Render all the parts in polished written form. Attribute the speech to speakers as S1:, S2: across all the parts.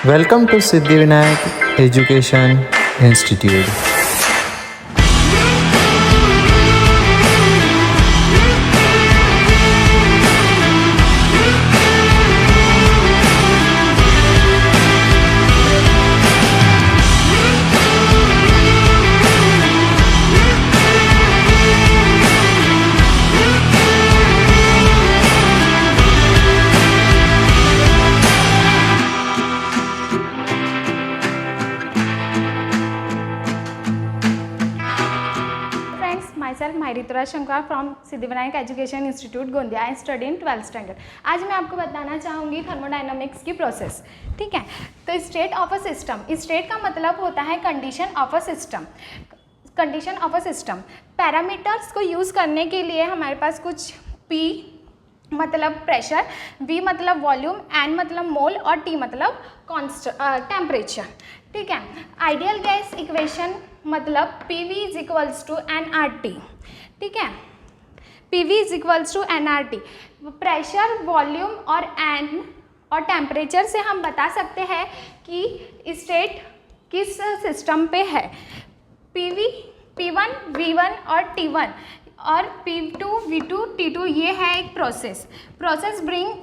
S1: Welcome to Siddhivinayak Education Institute.
S2: Myself Mairitura Shankar from Siddhivinayak Education Institute Gondia. I study in 12th standard. आज मैं आपको बताना चाहूँगी thermodynamics की प्रोसेस. ठीक है, तो state of a system, state का मतलब होता है condition of a system. Condition of a system parameters को यूज़ करने के लिए हमारे पास कुछ P मतलब प्रेशर, V मतलब वॉल्यूम, N मतलब मोल और T मतलब टेम्परेचर. ठीक है, आइडियल गैस इक्वेशन मतलब PV is equals to nRT. ठीक है, PV is equals to nRT. Pressure, volume और N और टेम्परेचर से हम बता सकते हैं कि स्टेट किस सिस्टम पे है. PV, P1, V1 और T1 और P2, V2, T2 ये है एक process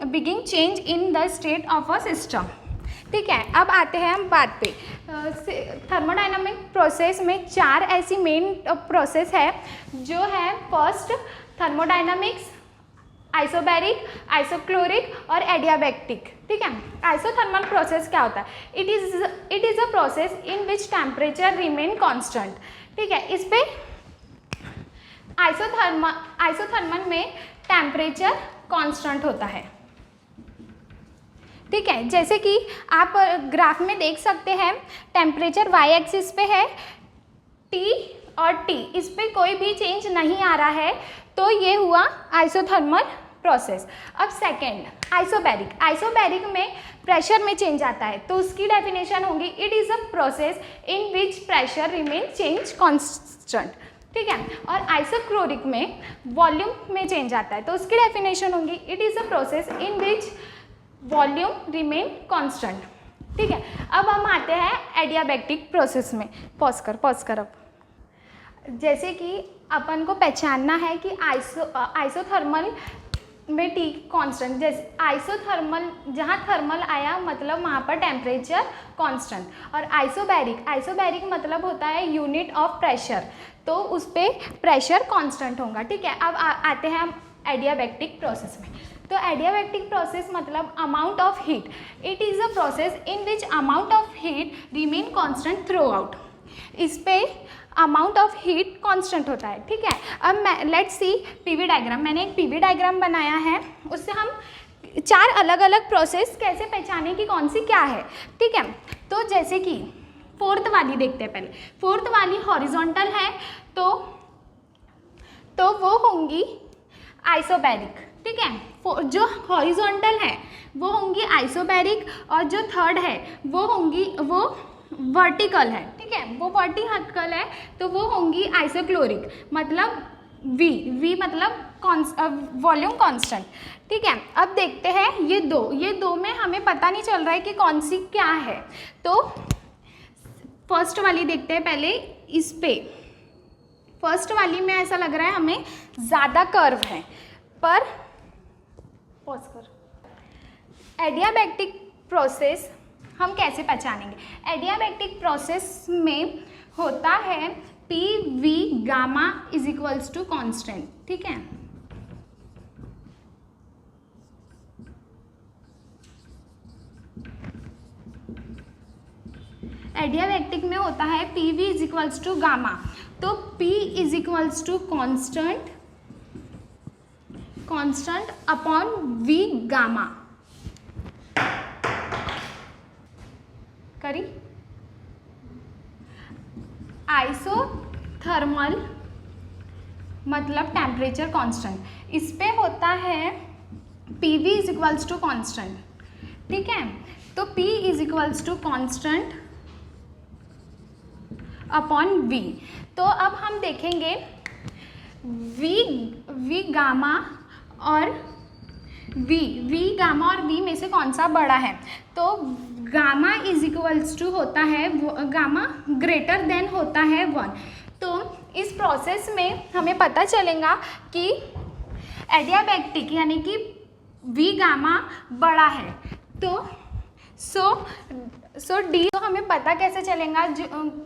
S2: bringing change in the state of a system. ठीक है, अब आते हैं हम बात पे. थर्मोडायनामिक प्रोसेस में चार ऐसी मेन प्रोसेस है जो है फर्स्ट थर्मोडायनामिक्स, आइसोबैरिक, आइसोक्लोरिक और एडियाबैक्टिक. ठीक है, आइसोथर्मल प्रोसेस क्या होता है? It is a process in which temperature remain constant. ठीक है, इस पे आइसोथर्मल में टेम्परेचर कांस्टेंट होता है. ठीक है, जैसे कि आप ग्राफ में देख सकते हैं टेम्परेचर वाई एक्सिस पे है, T और T इस पे कोई भी चेंज नहीं आ रहा है, तो ये हुआ आइसोथर्मल प्रोसेस. अब सेकेंड आइसोबैरिक में प्रेशर में चेंज आता है, तो उसकी डेफिनेशन होगी it is a process in which pressure remain change constant. ठीक है, और आइसोक्लोरिक में वॉल्यूम में चेंज आता है, तो उसकी डेफिनेशन होगी it is a process in which volume remain constant. ठीक है, अब हम आते हैं एडियाबैक्टिक प्रोसेस में. पॉज कर. अब जैसे कि अपन को पहचानना है कि आइसोथर्मल में T कांस्टेंट, जैसे आइसोथर्मल जहाँ थर्मल आया मतलब वहाँ पर टेम्परेचर कांस्टेंट. और आइसोबैरिक मतलब होता है यूनिट ऑफ प्रेशर, तो उस पर प्रेशर कांस्टेंट होगा. ठीक है, अब आते हैं हम एडियाबैक्टिक प्रोसेस में. तो एडियाबैक्टिक प्रोसेस मतलब amount of heat. It is a process in which amount of heat remain constant through out. इस पे अमाउंट ऑफ हीट कांस्टेंट होता है. ठीक है, अब लेट्स सी पीवी डायग्राम. मैंने एक पीवी डायग्राम बनाया है, उससे हम चार अलग अलग प्रोसेस कैसे पहचाने की कौन सी क्या है. ठीक है, तो जैसे कि फोर्थ वाली देखते हैं पहले. फोर्थ वाली हॉरिजॉन्टल है, तो वो होंगी आइसोबैरिक. ठीक है, जो हॉरिजॉन्टल है वो होंगी आइसोबैरिक, और जो थर्ड है वो वर्टिकल है. ठीक है, वो वर्टिकल है तो वो होंगी आइसोक्लोरिक, मतलब V मतलब वॉल्यूम कांस्टेंट. ठीक है, अब देखते हैं ये दो में हमें पता नहीं चल रहा है कि कौन सी क्या है. तो फर्स्ट वाली देखते हैं पहले. इस पे फर्स्ट वाली में ऐसा लग रहा है हमें ज़्यादा कर्व है, पर पॉज कर. एडियाबैक्टिक प्रोसेस हम कैसे पहचानेंगे? एडियाबैक्टिक प्रोसेस में होता है PV gamma is equals to constant. ठीक है, एडियाबैक्टिक में होता है PV is equals to gamma, तो P is equals to constant upon V gamma. करी आइसोथर्मल मतलब टेम्परेचर कांस्टेंट. इस पे होता है PV is equals to constant. ठीक है, तो P is equals to constant upon V. तो अब हम देखेंगे V गामा और वी गामा और वी में से कौन सा बड़ा है, तो गामा इज इक्वल्स टू होता है, गामा ग्रेटर देन होता है 1। तो इस प्रोसेस में हमें पता चलेगा कि एडियाबैक्टिक यानी कि वी गामा बड़ा है। तो सो डी, तो हमें पता कैसे चलेगा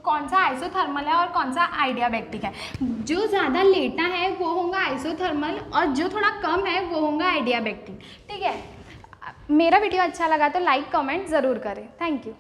S2: कौन सा आइसोथर्मल है और कौन सा आइडियाबैक्टिक है। जो ज़्यादा लेटा है वो होगा आइसोथर्मल और जो थोड़ा कम है वो होगा आइडियाबैक्टिक। ठीक है, मेरा वीडियो अच्छा लगा तो लाइक कमेंट ज़रूर करें। Thank you.